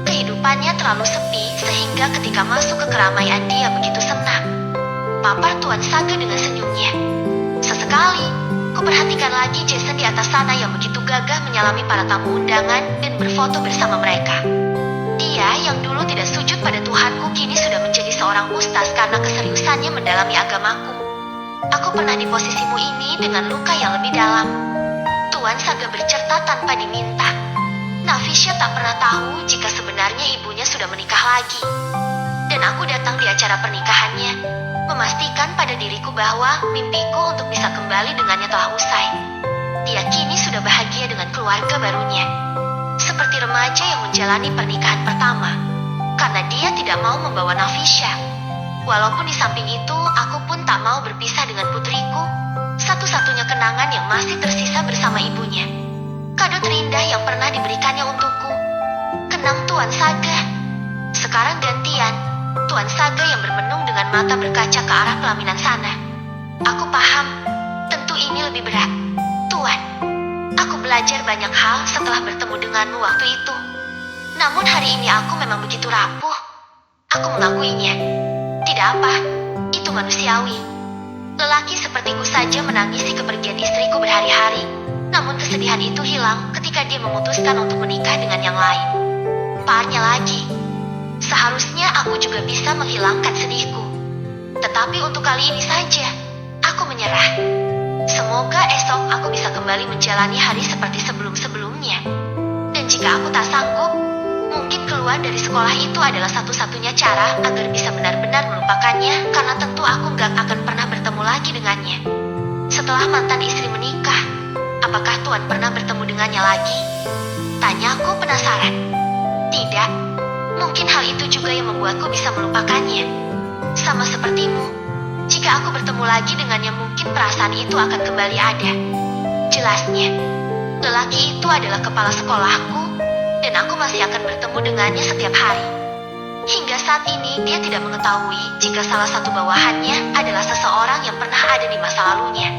Kehidupannya terlalu sepi sehingga ketika masuk ke keramaian dia begitu senang. Papar Tuan Saga dengan senyumnya. Sesekali, kuperhatikan lagi Jason di atas sana yang begitu gagah menyalami para tamu undangan dan berfoto bersama mereka. Dia yang dulu tidak sujud pada Tuhanku kini sudah menjadi seorang ustaz karena keseriusannya mendalami agamaku. Aku pernah di posisimu ini dengan luka yang lebih dalam. Tuan Saga bercerita tanpa diminta. Nafisha tak pernah tahu jika sebenarnya ibunya sudah menikah lagi. Dan aku datang di acara pernikahannya, memastikan pada diriku bahwa mimpiku untuk bisa kembali dengannya telah usai. Dia kini sudah bahagia dengan keluarga barunya, seperti remaja yang menjalani pernikahan pertama, karena dia tidak mau membawa Nafisha. Walaupun di samping itu, aku pun tak mau berpisah dengan putriku, satu-satunya kenangan yang masih tersisa bersama ibunya. Kado terindah yang pernah diberikannya untukku. Kenang Tuan Saga. Sekarang gantian, Tuan Saga yang bermenung dengan mata berkaca ke arah pelaminan sana. Aku paham, tentu ini lebih berat. Tuan, aku belajar banyak hal setelah bertemu denganmu waktu itu. Namun hari ini aku memang begitu rapuh. Aku mengakuinya. Tidak apa, itu manusiawi. Lelaki sepertiku saja menangisi kepergian istriku berhari-hari. Namun kesedihan itu hilang ketika dia memutuskan untuk menikah dengan yang lain. Parahnya lagi, seharusnya aku juga bisa menghilangkan sedihku. Tetapi untuk kali ini saja, aku menyerah. Semoga esok aku bisa kembali menjalani hari seperti sebelum-sebelumnya. Dan jika aku tak sanggup, mungkin keluar dari sekolah itu adalah satu-satunya cara agar bisa benar-benar melupakannya, karena tentu aku gak akan pernah bertemu lagi dengannya. Setelah mantan istri menikah, apakah Tuan pernah bertemu dengannya lagi? Tanyaku penasaran. Tidak, mungkin hal itu juga yang membuatku bisa melupakannya. Sama sepertimu, jika aku bertemu lagi dengannya mungkin perasaan itu akan kembali ada. Jelasnya, lelaki itu adalah kepala sekolahku, dan aku masih akan bertemu dengannya setiap hari. Hingga saat ini dia tidak mengetahui jika salah satu bawahannya adalah seseorang yang pernah ada di masa lalunya.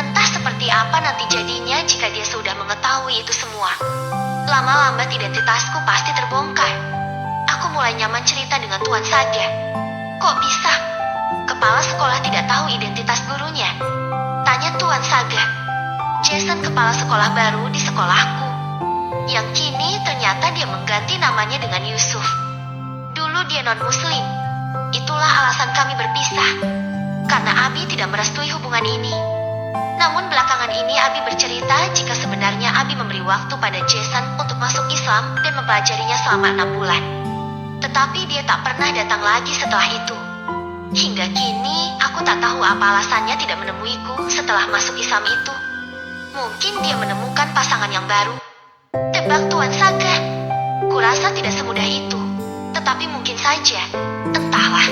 Entah seperti apa nanti jadinya jika dia sudah mengetahui itu semua. Lama-lambat identitasku pasti terbongkar. Aku mulai nyaman cerita dengan Tuan Saga. Kok bisa? Kepala sekolah tidak tahu identitas gurunya? Tanya Tuan Saga. Jason kepala sekolah baru di sekolahku, yang kini ternyata dia mengganti namanya dengan Yusuf. Dulu dia non-muslim. Itulah alasan kami berpisah, karena Abi tidak merestui hubungan ini. Namun belakangan ini Abi bercerita jika sebenarnya Abi memberi waktu pada Jason untuk masuk Islam dan mempelajarinya selama 6 bulan. Tetapi dia tak pernah datang lagi setelah itu. Hingga kini aku tak tahu apa alasannya tidak menemuiku setelah masuk Islam itu. Mungkin dia menemukan pasangan yang baru. Tebak Tuan Saga. Kurasa tidak semudah itu. Tetapi mungkin saja. Entahlah.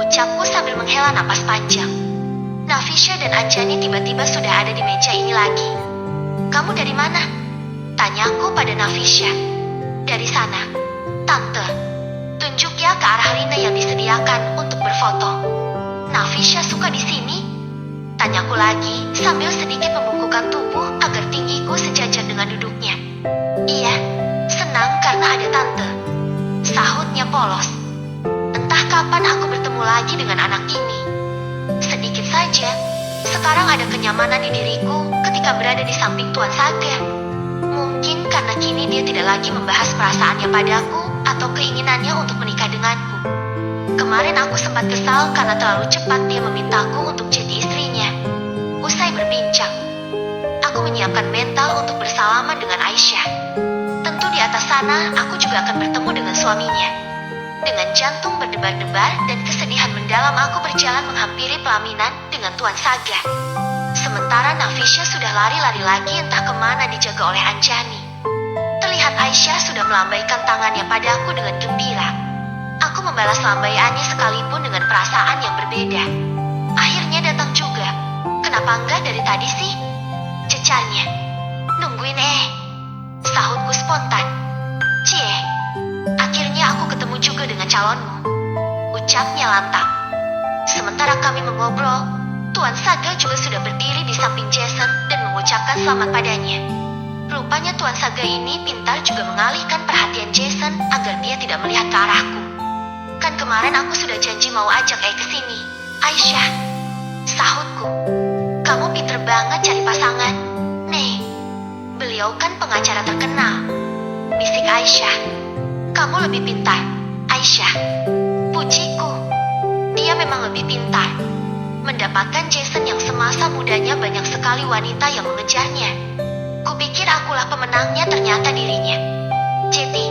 Ucapku sambil menghela napas panjang. Nafisha dan Anjani tiba-tiba sudah ada di meja ini lagi. Kamu dari mana? Tanyaku pada Nafisha. Dari sana. Tante, tunjuk ya ke arah arena yang disediakan untuk berfoto. Nafisha suka di sini? Tanyaku lagi sambil sedikit membungkukkan tubuh agar tinggiku sejajar dengan duduknya. Iya, senang karena ada tante, sahutnya polos. Entah kapan aku bertemu lagi dengan anak ini. Sedikit saja, sekarang ada kenyamanan di diriku ketika berada di samping Tuan Saga. Mungkin karena kini dia tidak lagi membahas perasaannya padaku atau keinginannya untuk menikah denganku. Kemarin aku sempat kesal karena terlalu cepat dia memintaku untuk jadi istrinya. Usai berbincang, aku menyiapkan mental untuk bersalaman dengan Aisyah. Tentu di atas sana aku juga akan bertemu dengan suaminya. Dengan jantung berdebar-debar dan kesedihan mendalam aku berjalan menghampiri pelaminan dengan Tuan Saga. Sementara Nafisya sudah lari-lari lagi entah kemana dijaga oleh Anjani. Terlihat Aisyah sudah melambaikan tangannya padaku dengan gembira. Aku membalas lambaiannya sekalipun dengan perasaan yang berbeda. Akhirnya datang juga. Kenapa enggak dari tadi sih? Cecarnya. Nungguin sahutku spontan. Cie, akhirnya aku ketemu juga dengan calonmu, ucapnya lantang. Sementara kami mengobrol, Tuan Saga juga sudah berdiri di samping Jason dan mengucapkan selamat padanya. Rupanya Tuan Saga ini pintar juga mengalihkan perhatian Jason agar dia tidak melihat ke arahku. Kan kemarin aku sudah janji mau ajak ke sini. Aisyah, sahutku. Kamu pinter banget cari pasangan. Nih, beliau kan pengacara terkenal, bisik Aisyah. Kamu lebih pintar, Aisyah. Pujiku, dia memang lebih pintar. Mendapatkan Jason yang semasa mudanya banyak sekali wanita yang mengejarnya. Kupikir akulah pemenangnya, ternyata dirinya. Jeti,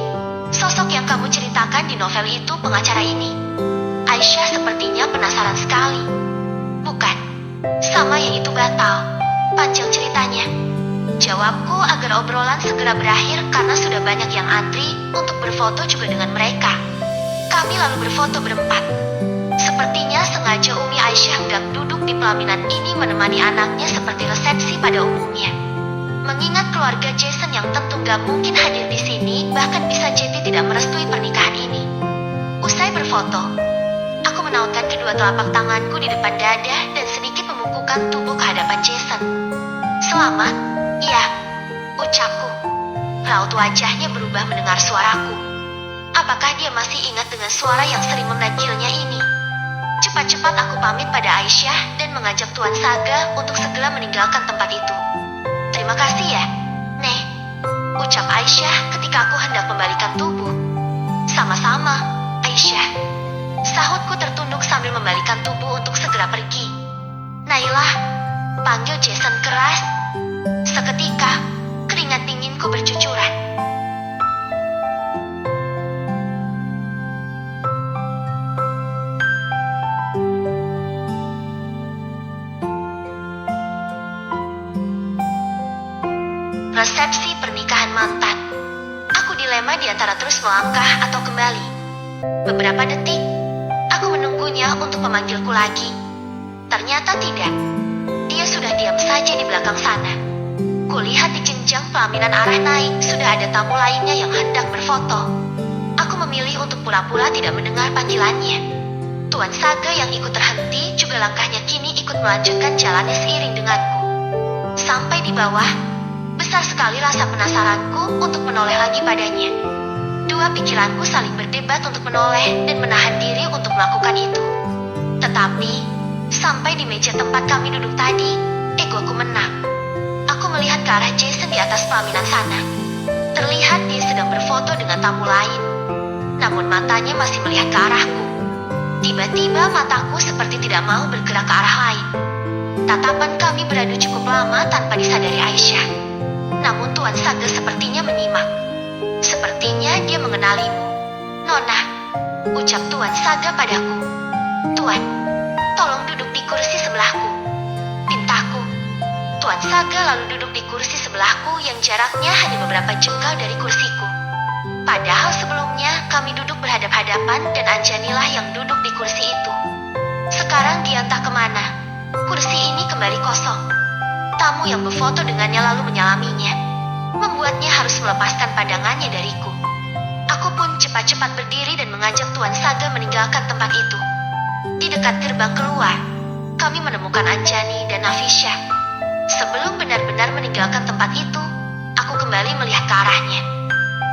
sosok yang kamu ceritakan di novel itu pengacara ini. Aisyah sepertinya penasaran sekali. Bukan, sama yang itu batal. Panjang ceritanya. Jawabku agar obrolan segera berakhir karena sudah banyak yang antri untuk berfoto juga dengan mereka. Kami lalu berfoto berempat. Sepertinya sengaja Umi Aisyah hendak duduk di pelaminan ini menemani anaknya seperti resepsi pada umumnya. Mengingat keluarga Jason yang tentu gak mungkin hadir di sini, bahkan bisa jadi tidak merestui pernikahan ini. Usai berfoto, aku menautkan kedua telapak tanganku di depan dada dan sedikit membungkukkan tubuh ke hadapan Jason. Selamat, iya, ucapku. Raut wajahnya berubah mendengar suaraku. Apakah dia masih ingat dengan suara yang sering memanggilnya ini? Cepat-cepat aku pamit pada Aisyah dan mengajak Tuan Saga untuk segera meninggalkan tempat itu. Terima kasih ya, Nek, ucap Aisyah ketika aku hendak membalikan tubuh. Sama-sama, Aisyah, sahutku tertunduk sambil membalikan tubuh untuk segera pergi. Nailah, panggil Jason keras. Seketika, keringat dinginku bercucuran. Resepsi pernikahan mantan. Aku dilema di antara terus melangkah atau kembali. Beberapa detik, aku menunggunya untuk memanggilku lagi. Ternyata tidak. Dia sudah diam saja di belakang sana. Kulihat di jenjang pelaminan arah naik, sudah ada tamu lainnya yang hendak berfoto. Aku memilih untuk pura-pura tidak mendengar panggilannya. Tuan Saga yang ikut terhenti, juga langkahnya kini ikut melanjutkan jalannya seiring denganku. Sampai di bawah, besar sekali rasa penasaranku untuk menoleh lagi padanya. Dua pikiranku saling berdebat untuk menoleh dan menahan diri untuk melakukan itu. Tetapi, sampai di meja tempat kami duduk tadi, egoku menang. Aku melihat ke arah Jason di atas pelaminan sana. Terlihat dia sedang berfoto dengan tamu lain. Namun matanya masih melihat ke arahku. Tiba-tiba mataku seperti tidak mau bergerak ke arah lain. Tatapan kami beradu cukup lama tanpa disadari Aisyah. Namun Tuan Saga sepertinya menyimak. Sepertinya dia mengenalimu. Nona, ucap Tuan Saga padaku. Tuan, tolong duduk di kursi sebelahku, pintaku. Tuan Saga lalu duduk di kursi sebelahku yang jaraknya hanya beberapa jengkal dari kursiku. Padahal sebelumnya kami duduk berhadap-hadapan dan Anjanilah yang duduk di kursi itu. Sekarang dia entah kemana. Kursi ini kembali kosong. Tamu yang berfoto dengannya lalu menyalaminya, membuatnya harus melepaskan pandangannya dariku. Aku pun cepat-cepat berdiri dan mengajak Tuan Saga meninggalkan tempat itu. Di dekat gerbang keluar, kami menemukan Anjani dan Nafisya. Sebelum benar-benar meninggalkan tempat itu, aku kembali melihat ke arahnya.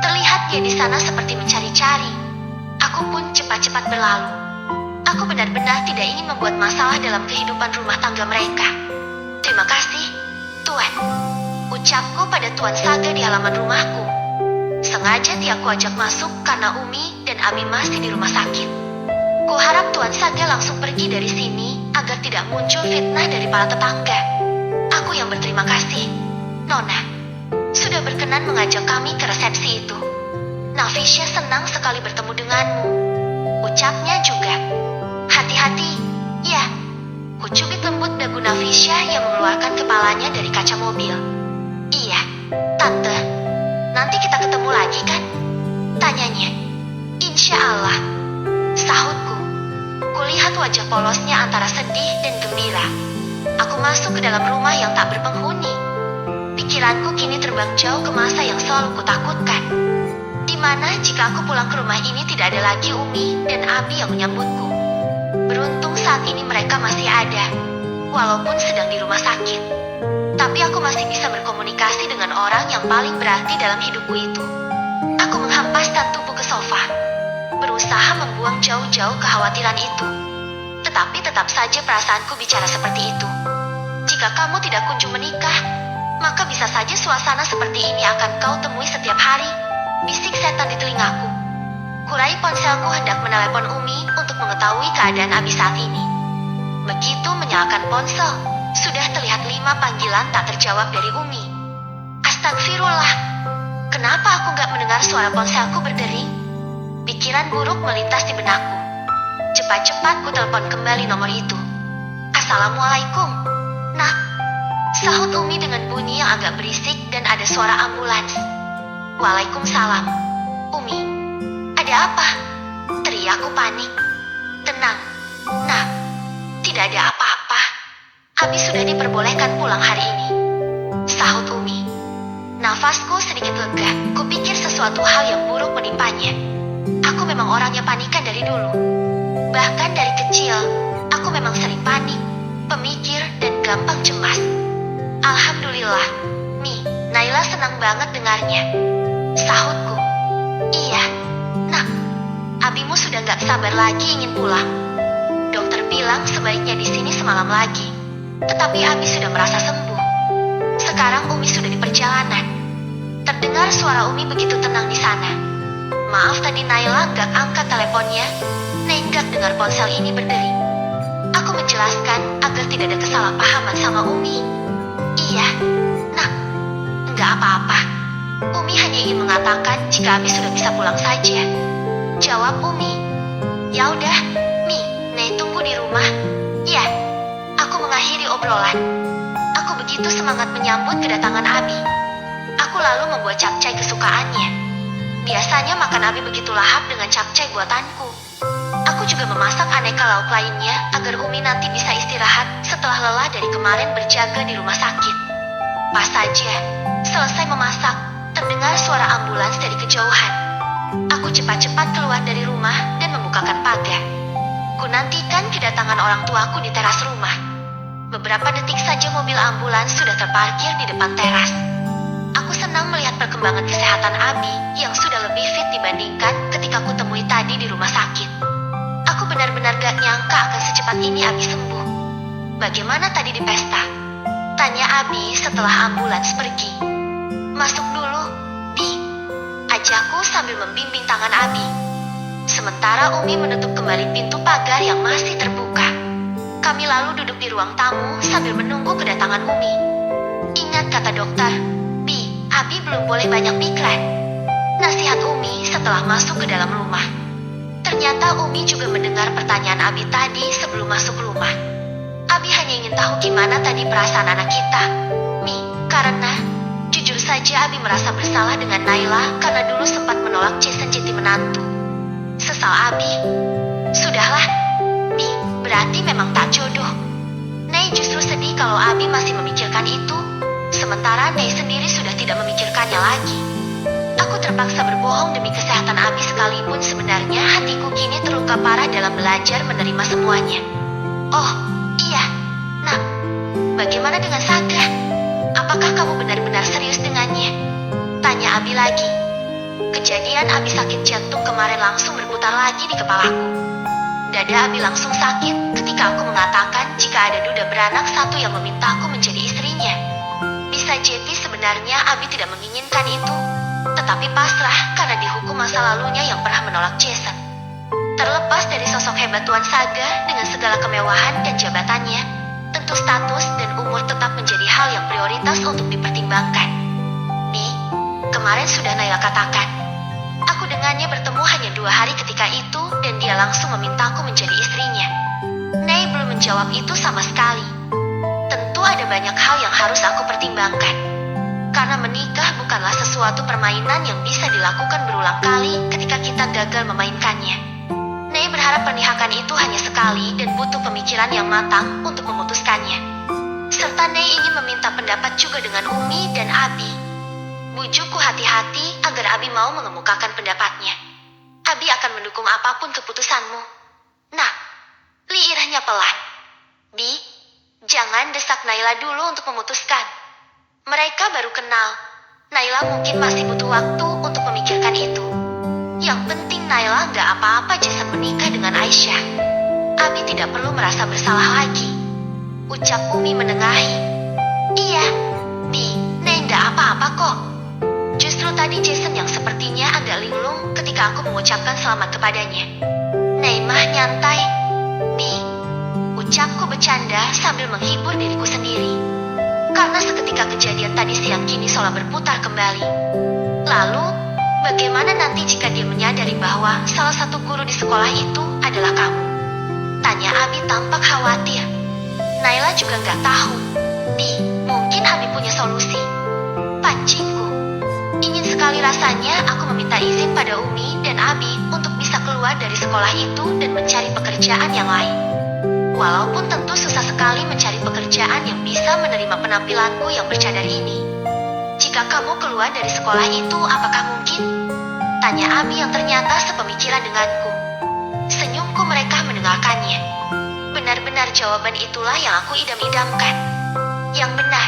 Terlihat dia di sana seperti mencari-cari. Aku pun cepat-cepat berlalu. Aku benar-benar tidak ingin membuat masalah dalam kehidupan rumah tangga mereka. Terima kasih, Tuan. Ucapku pada Tuan Saga di halaman rumahku. Sengaja tiaku ajak masuk karena Umi dan Abi masih di rumah sakit. Kuharap Tuan Saga langsung pergi dari sini agar tidak muncul fitnah dari para tetangga. Aku yang berterima kasih, Nona, sudah berkenan mengajak kami ke resepsi itu. Nafisya senang sekali bertemu denganmu. Ucapnya juga. Hati-hati, ya. Kucubit lembut dagu Nafisya yang mengeluarkan kepalanya dari kaca mobil. Iya, Tante. Nanti kita ketemu lagi kan? Tanyanya. Insya Allah. Sahutku. Kulihat wajah polosnya antara sedih dan gembira. Aku masuk ke dalam rumah yang tak berpenghuni. Pikiranku kini terbang jauh ke masa yang selalu kutakutkan. Di mana jika aku pulang ke rumah ini tidak ada lagi Umi dan Abi yang menyambutku. Beruntung saat ini mereka masih ada, walaupun sedang di rumah sakit. Tapi aku masih bisa berkomunikasi dengan orang yang paling berarti dalam hidupku itu. Aku menghempaskan tubuh ke sofa, berusaha membuang jauh-jauh kekhawatiran itu. Tetapi tetap saja perasaanku bicara seperti itu. Jika kamu tidak kunjung menikah, maka bisa saja suasana seperti ini akan kau temui setiap hari, bisik setan di telingaku. Kurai ponselku hendak menelepon Umi untuk mengetahui keadaan Abi saat ini. Begitu menyalakan ponsel, sudah terlihat 5 panggilan tak terjawab dari Umi. Astagfirullah, kenapa aku gak mendengar suara ponselku berdering? Pikiran buruk melintas di benakku. Cepat-cepat ku telepon kembali nomor itu. Assalamualaikum, Nak. Sahut Umi dengan bunyi yang agak berisik dan ada suara ambulans. Waalaikumsalam. Umi, ada apa? Teriakku panik. Tenang, Nak. Tidak ada apa-apa. Abi sudah diperbolehkan pulang hari ini. Sahut Umi. Nafasku sedikit lega. Kupikir sesuatu hal yang buruk menimpanya. Aku memang orang yang panikan dari dulu. Bahkan dari kecil, aku memang sering panik, pemikir, dan gampang cemas. Alhamdulillah, Mi, Naila senang banget dengarnya. Sahutku. Iya, Nak. Abimu sudah gak sabar lagi ingin pulang. Dokter bilang sebaiknya di sini semalam lagi. Tetapi Abi sudah merasa sembuh. Sekarang Umi sudah di perjalanan. Terdengar suara Umi begitu tenang di sana. Maaf tadi Naila gak angkat teleponnya. Nenggak dengar ponsel ini berdering. Aku menjelaskan agar tidak ada kesalahpahaman sama Umi. Iya, Nak. Enggak apa-apa. Umi hanya ingin mengatakan jika Abi sudah bisa pulang saja. Jawab Umi. Ya udah, Mi, Nei tunggu di rumah. Ya. Aku mengakhiri obrolan. Aku begitu semangat menyambut kedatangan Abi. Aku lalu membuat capcay kesukaannya. Biasanya makan Abi begitu lahap dengan capcay buatanku. Aku juga memasak aneka lauk lainnya agar Umi nanti bisa istirahat setelah lelah dari kemarin berjaga di rumah sakit. Pas saja, selesai memasak, terdengar suara ambulans dari kejauhan. Aku cepat-cepat keluar dari rumah dan membukakan pagar. Kunantikan kedatangan orang tuaku di teras rumah. Beberapa detik saja mobil ambulans sudah terparkir di depan teras. Aku senang melihat perkembangan kesehatan Abi yang sudah lebih fit dibandingkan ketika aku temui tadi di rumah sakit. Aku benar-benar gak nyangka akan secepat ini Abi sembuh. Bagaimana tadi di pesta? Tanya Abi setelah ambulans pergi. Masuk dulu, Bi. Ajakku sambil membimbing tangan Abi. Sementara Umi menutup kembali pintu pagar yang masih terbuka. Kami lalu duduk di ruang tamu sambil menunggu kedatangan Umi. Ingat kata dokter, Bi, Abi belum boleh banyak pikiran. Nasihat Umi setelah masuk ke dalam rumah. Ternyata Umi juga mendengar pertanyaan Abi tadi sebelum masuk rumah. Abi hanya ingin tahu gimana tadi perasaan anak kita. Mi, karena jujur saja Abi merasa bersalah dengan Naila karena dulu sempat menolak Jason jadi menantu. Sesal Abi. Sudahlah, Mi, berarti memang tak jodoh. Nei justru sedih kalau Abi masih memikirkan itu, sementara Nei sendiri sudah tidak memikirkannya lagi. Aku terpaksa berbohong demi kesehatan Abi sekalipun sebenarnya hatiku kini terluka parah dalam belajar menerima semuanya. Oh, iya, bagaimana dengan Saga? Apakah kamu benar-benar serius dengannya? Tanya Abi lagi. Kejadian Abi sakit jantung kemarin langsung berputar lagi di kepalaku. Dada Abi langsung sakit ketika aku mengatakan jika ada duda beranak satu yang memintaku menjadi istrinya. Bisa jadi sebenarnya Abi tidak menginginkan itu, tetapi pasrah karena dihukum masa lalunya yang pernah menolak Jason. Terlepas dari sosok hebat Tuan Saga dengan segala kemewahan dan jabatannya, tentu status dan umur tetap menjadi hal yang prioritas untuk dipertimbangkan. Bi, kemarin sudah Naila katakan. Aku dengannya bertemu hanya 2 hari ketika itu dan dia langsung memintaku menjadi istrinya. Nay belum menjawab itu sama sekali. Tentu ada banyak hal yang harus aku pertimbangkan. Karena menikah bukanlah sesuatu permainan yang bisa dilakukan berulang kali ketika kita gagal memainkannya. Nay berharap pernikahan itu hanya sekali dan butuh pemikiran yang matang untuk memutuskannya. Serta Nay ingin meminta pendapat juga dengan Umi dan Abi. Bujukku hati-hati agar Abi mau mengemukakan pendapatnya. Abi akan mendukung apapun keputusanmu. Nah, liirahnya pelan. Bi, jangan desak Naila dulu untuk memutuskan. Mereka baru kenal. Naila mungkin masih butuh waktu untuk memikirkan itu. Yang penting Naila nggak apa-apa Jason menikah dengan Aisyah. Abi tidak perlu merasa bersalah lagi. Ucap Umi menengahi. Iya, Bi, Nay nggak apa-apa kok. Justru tadi Jason yang sepertinya agak linglung ketika aku mengucapkan selamat kepadanya. Naimah nyantai. Bi, ucapku bercanda sambil menghibur diriku sendiri. Karena seketika kejadian tadi siang kini seolah berputar kembali. Lalu, bagaimana nanti jika dia menyadari bahwa salah satu guru di sekolah itu adalah kamu? Tanya Abi tampak khawatir. Naila juga nggak tahu. Bi, mungkin Abi punya solusi. Pancingku. Ingin sekali rasanya aku meminta izin pada Umi dan Abi untuk bisa keluar dari sekolah itu dan mencari pekerjaan yang lain. Walaupun tentu susah sekali mencari pekerjaan yang bisa menerima penampilanku yang bercadar ini. Jika kamu keluar dari sekolah itu, apakah mungkin? Tanya Abi yang ternyata sepemikiran denganku. Senyumku mereka mendengarkannya. Benar-benar jawaban itulah yang aku idam-idamkan. Yang benar,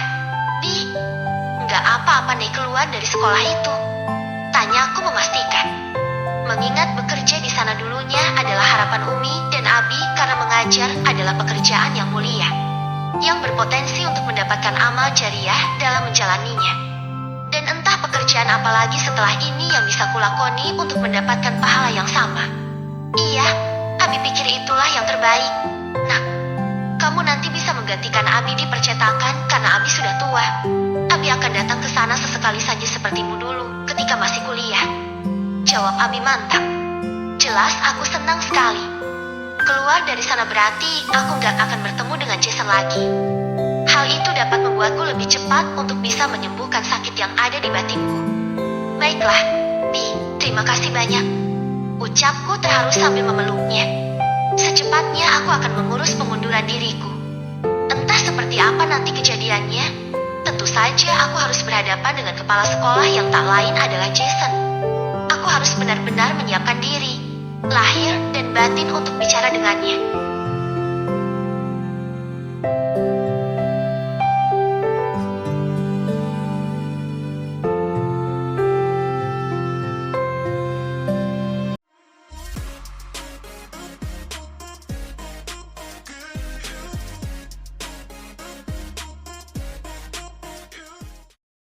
Bi. Nggak apa-apa nih keluar dari sekolah itu. Tanyaku memastikan. Mengingat bekerja di sana dulunya adalah harapan Umi dan Abi karena mengajar adalah pekerjaan yang mulia. Yang berpotensi untuk mendapatkan amal jariah dalam menjalaninya. Dan entah pekerjaan apa lagi setelah ini yang bisa kulakoni untuk mendapatkan pahala yang sama. Iya, Abi pikir itulah yang terbaik. Nah, kamu nanti bisa menggantikan Abi di percetakan karena Abi sudah tua. Abi akan datang ke sana sesekali saja sepertimu dulu ketika masih kuliah. Jawab Abi mantap. Jelas aku senang sekali. Keluar dari sana berarti aku gak akan bertemu dengan Jason lagi. Hal itu dapat membuatku lebih cepat untuk bisa menyembuhkan sakit yang ada di batinku. Baiklah, Bi, terima kasih banyak. Ucapku terharu sambil memeluknya. Secepatnya aku akan mengurus pengunduran diriku. Entah seperti apa nanti kejadiannya. Tentu saja aku harus berhadapan dengan kepala sekolah yang tak lain adalah Jason. Aku harus benar-benar menyiapkan diri, lahir dan batin untuk bicara dengannya.